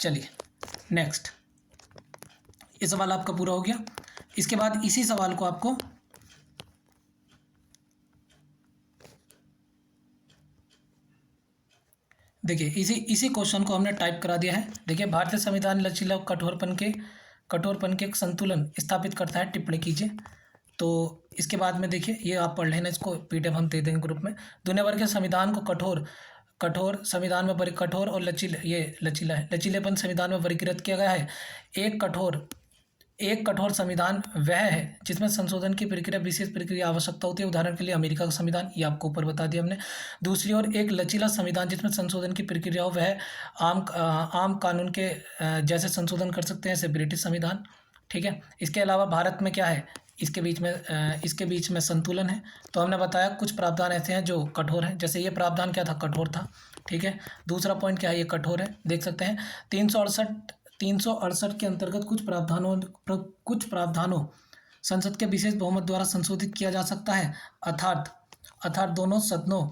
चलिए नेक्स्ट। ये सवाल आपका पूरा हो गया। इसके बाद इसी सवाल को आपको देखिए इसी क्वेश्चन को हमने टाइप करा दिया है। देखिए भारतीय संविधान लचीला कठोरपन के एक संतुलन स्थापित करता है, टिप्पणी कीजिए। तो इसके बाद में देखिए ये आप पढ़ लेना, इसको पीडीएफ हम दे देंगे ग्रुप में। दुनिया भर के संविधान को कठोर संविधान में कठोर और लचीलेपन संविधान में वर्गीकृत किया गया है। एक कठोर संविधान वह है जिसमें संशोधन की प्रक्रिया विशेष प्रक्रिया आवश्यकता होती है। उदाहरण के लिए अमेरिका का संविधान, ये आपको ऊपर बता दिया हमने। दूसरी ओर एक लचीला संविधान जिसमें संशोधन की प्रक्रिया हो, वह आम कानून के जैसे संशोधन कर सकते हैं, जैसे ब्रिटिश संविधान। ठीक है, इसके अलावा भारत में क्या है, इसके बीच में संतुलन है। तो हमने बताया कुछ प्रावधान ऐसे हैं जो कठोर हैं, जैसे ये प्रावधान क्या था, कठोर था। ठीक है, दूसरा पॉइंट क्या है, ये कठोर है, देख सकते हैं। 368 के अंतर्गत कुछ प्रावधानों संसद के विशेष बहुमत द्वारा संशोधित किया जा सकता है, अर्थात दोनों सदनों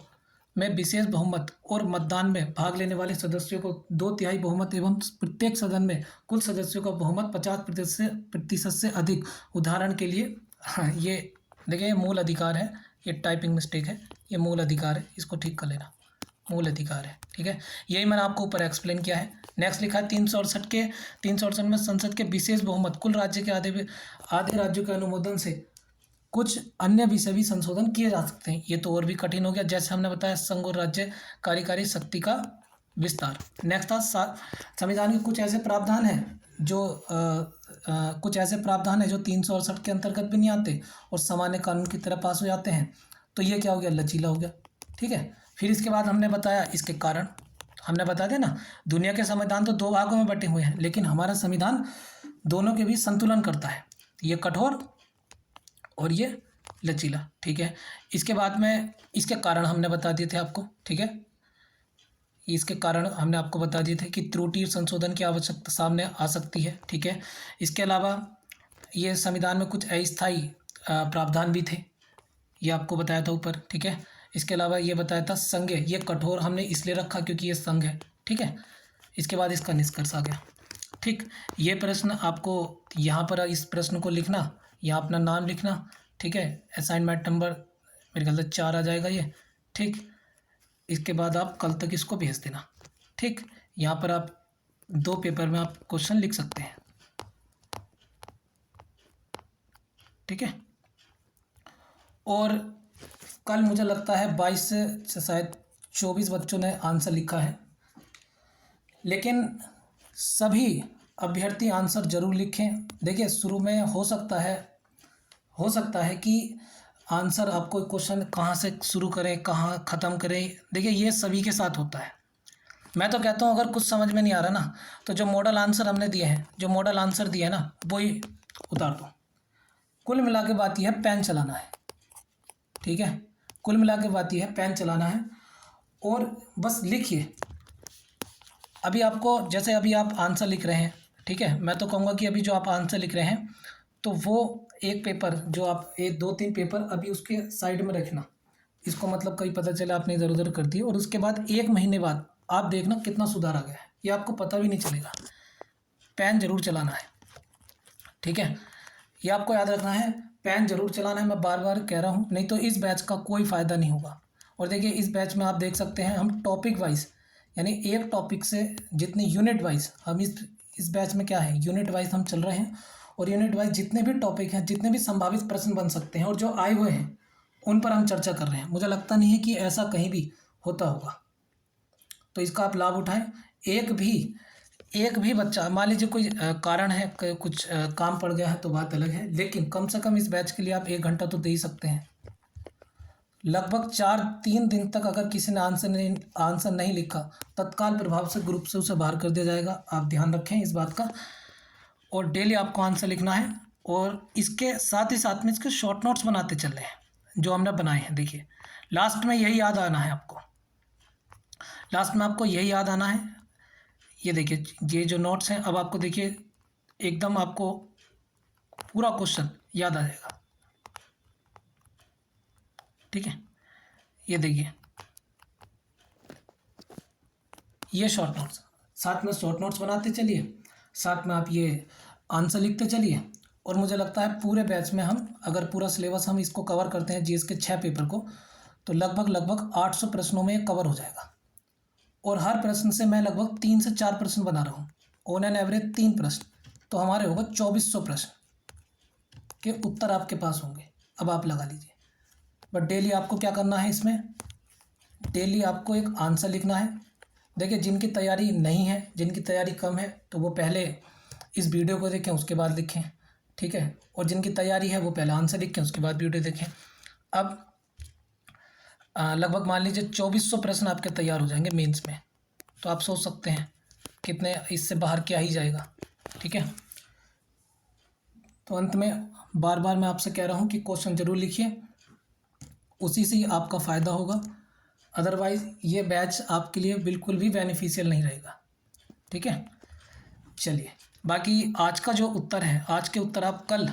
में विशेष बहुमत और मतदान में भाग लेने वाले सदस्यों को 2/3 बहुमत एवं प्रत्येक सदन में कुल सदस्यों का बहुमत 50% से अधिक। उदाहरण के लिए ये देखिए ये मूल अधिकार है, ये टाइपिंग मिस्टेक है, ये मूल अधिकार है, इसको ठीक कर लेना, मूल अधिकार है। ठीक है, यही मैंने आपको ऊपर एक्सप्लेन किया है। नेक्स्ट लिखा है 368 में संसद के विशेष बहुमत कुल राज्य के आधे राज्यों के अनुमोदन से कुछ अन्य विषय भी संशोधन किए जा सकते हैं। ये तो और भी कठिन हो गया, जैसे हमने बताया संघ और राज्य कार्यकारी शक्ति का विस्तार। नेक्स्ट था संविधान के कुछ ऐसे प्रावधान हैं जो 368 के अंतर्गत भी नहीं आते और सामान्य कानून की तरह पास हो जाते हैं। तो ये क्या हो गया, लचीला हो गया। ठीक है, फिर इसके बाद हमने बताया इसके कारण। हमने बता दिया ना, दुनिया के संविधान तो 2 भागों में बटे हुए हैं, लेकिन हमारा संविधान दोनों के बीच संतुलन करता है, ये कठोर और ये लचीला। ठीक है, इसके बाद में इसके कारण हमने बता दिए थे आपको। ठीक है, इसके कारण हमने आपको बता दिए थे कि त्रुटि संशोधन की आवश्यकता सामने आ सकती है। ठीक है, इसके अलावा ये संविधान में कुछ अस्थायी प्रावधान भी थे, ये आपको बताया था ऊपर। ठीक है, इसके अलावा ये बताया था संघ, ये कठोर हमने इसलिए रखा क्योंकि ये संघ है। ठीक है, इसके बाद इसका निष्कर्ष आ गया। ठीक, ये प्रश्न आपको यहाँ पर इस प्रश्न को लिखना, यहाँ अपना नाम लिखना। ठीक है, असाइनमेंट नंबर मेरे ख्याल से 4 आ जाएगा ये। ठीक, इसके बाद आप कल तक इसको भेज देना। ठीक, यहाँ पर आप 2 पेपर में आप क्वेश्चन लिख सकते हैं। ठीक है, और कल मुझे लगता है 22 से शायद 24 बच्चों ने आंसर लिखा है, लेकिन सभी अभ्यर्थी आंसर जरूर लिखें। देखिए, शुरू में हो सकता है कि आंसर आप कोई क्वेश्चन कहाँ से शुरू करें, कहाँ ख़त्म करें। देखिए, ये सभी के साथ होता है। मैं तो कहता हूँ अगर कुछ समझ में नहीं आ रहा ना, तो जो मॉडल आंसर हमने दिए हैं, ना, वही उतार दो। कुल मिला के बात यह है, पेन चलाना है। ठीक है, कुल मिला के बात यह है, पेन चलाना है और बस लिखिए। अभी आपको, जैसे अभी आप आंसर लिख रहे हैं, ठीक है, मैं तो कहूँगा कि अभी जो आप आंसर लिख रहे हैं, तो वो एक पेपर जो आप 2-3 पेपर अभी उसके साइड में रखना। इसको मतलब कहीं पता चला आपने इधर उधर कर दिया, और उसके बाद 1 महीने बाद आप देखना कितना सुधार आ गया है, ये आपको पता भी नहीं चलेगा। पेन जरूर चलाना है। ठीक है, ये आपको याद रखना है, पेन जरूर चलाना है। मैं बार बार कह रहा हूँ, नहीं तो इस बैच का कोई फ़ायदा नहीं होगा। और देखिए, इस बैच में आप देख सकते हैं, हम टॉपिक वाइज, यानी एक टॉपिक से जितनी यूनिट वाइज, हम इस बैच में क्या है, यूनिट वाइज हम चल रहे हैं। और यूनिट वाइज जितने भी टॉपिक हैं, जितने भी संभावित प्रश्न बन सकते हैं और जो आए हुए हैं, उन पर हम चर्चा कर रहे हैं। मुझे लगता नहीं है कि ऐसा कहीं भी होता होगा, तो इसका आप लाभ उठाएं। एक भी बच्चा, मान लीजिए कोई कारण है, कुछ काम पड़ गया है तो बात अलग है, लेकिन कम से कम इस बैच के लिए आप 1 घंटा तो दे ही सकते हैं। लगभग 3 दिन तक अगर किसी ने आंसर नहीं लिखा, तत्काल प्रभाव से ग्रुप से उसे बाहर कर दिया जाएगा। आप ध्यान रखें इस बात का। और डेली आपको आंसर लिखना है, और इसके साथ ही साथ में इसके शॉर्ट नोट्स बनाते चल रहे हैं जो हमने बनाए हैं। देखिए, लास्ट में यही याद आना है आपको, लास्ट में आपको यही याद आना है। ये देखिए, ये जो नोट्स हैं, अब आपको देखिए एकदम आपको पूरा क्वेश्चन याद आ जाएगा। ठीक है, ये देखिए, ये शॉर्ट नोट्स, साथ में शॉर्ट नोट्स बनाते चलिए, साथ में आप ये आंसर लिखते चलिए। और मुझे लगता है पूरे बैच में हम अगर पूरा सिलेबस हम इसको कवर करते हैं, जीएस के 6 पेपर को, तो लगभग 800 प्रश्नों में ये कवर हो जाएगा। और हर प्रश्न से मैं लगभग 3 से 4 प्रश्न बना रहा हूँ, ऑन एन एवरेज 3 प्रश्न, तो हमारे होगा 2400 प्रश्न के उत्तर आपके पास होंगे। अब आप लगा लीजिए। बट डेली आपको क्या करना है, इसमें डेली आपको एक आंसर लिखना है। देखिए, जिनकी तैयारी नहीं है, जिनकी तैयारी कम है, तो वो पहले इस वीडियो को देखें, उसके बाद लिखें। ठीक है, और जिनकी तैयारी है वो पहले आंसर लिखें, उसके बाद वीडियो देखें। अब लगभग मान लीजिए 2400 प्रश्न आपके तैयार हो जाएंगे मेंस में, तो आप सोच सकते हैं कितने, इससे बाहर क्या ही जाएगा। ठीक है, तो अंत में बार बार मैं आपसे कह रहा हूँ कि क्वेश्चन जरूर लिखिए, उसी से ही आपका फ़ायदा होगा। अदरवाइज़ ये बैच आपके लिए बिल्कुल भी बेनिफिशियल नहीं रहेगा। ठीक है, चलिए, बाकी आज का जो उत्तर है, आज के उत्तर आप कल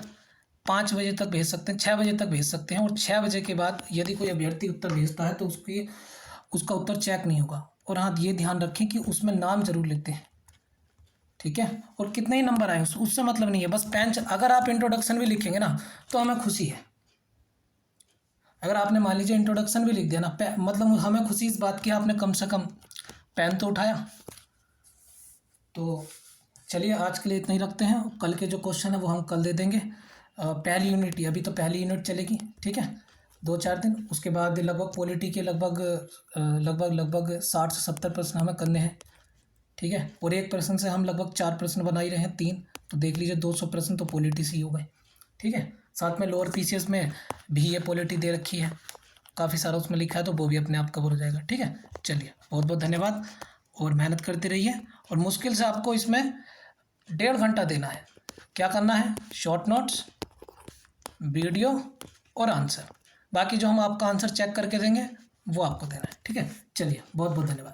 5 बजे तक भेज सकते हैं, 6 बजे तक भेज सकते हैं। और 6 बजे के बाद यदि कोई अभ्यर्थी उत्तर भेजता है तो उसका उत्तर चेक नहीं होगा। और हाँ, ये ध्यान रखें कि उसमें नाम जरूर लिखते हैं। ठीक है, और कितने ही नंबर आए उससे मतलब नहीं है, बस अगर आप इंट्रोडक्शन भी लिखेंगे ना, तो हमें खुशी है। अगर आपने मान लीजिए इंट्रोडक्शन भी लिख दिया ना, मतलब हमें खुशी इस बात की, आपने कम से कम पेन तो उठाया। तो चलिए, आज के लिए इतना ही रखते हैं। कल के जो क्वेश्चन है वो हम कल दे देंगे। पहली यूनिट, अभी तो पहली यूनिट चलेगी। ठीक है, 2-4 दिन, उसके बाद लगभग पॉलिटी के लगभग 60 से 70 प्रश्न हमें करने हैं। ठीक है, और एक प्रश्न से हम लगभग 4 प्रश्न बना ही रहे हैं, 3, तो देख लीजिए 200 प्रश्न तो पॉलिटी से ही हो गए। ठीक है, साथ में लोअर पीसीएस में भी ये पॉलिटी दे रखी है, काफ़ी सारा उसमें लिखा है, तो वो भी अपने आप कवर हो जाएगा। ठीक है, चलिए, बहुत बहुत धन्यवाद, और मेहनत करते रहिए। और मुश्किल से आपको इसमें 1.5 घंटा देना है। क्या करना है, शॉर्ट नोट्स, वीडियो और आंसर। बाकी जो हम आपका आंसर चेक करके देंगे वो आपको देना है। ठीक है, चलिए, बहुत बहुत धन्यवाद।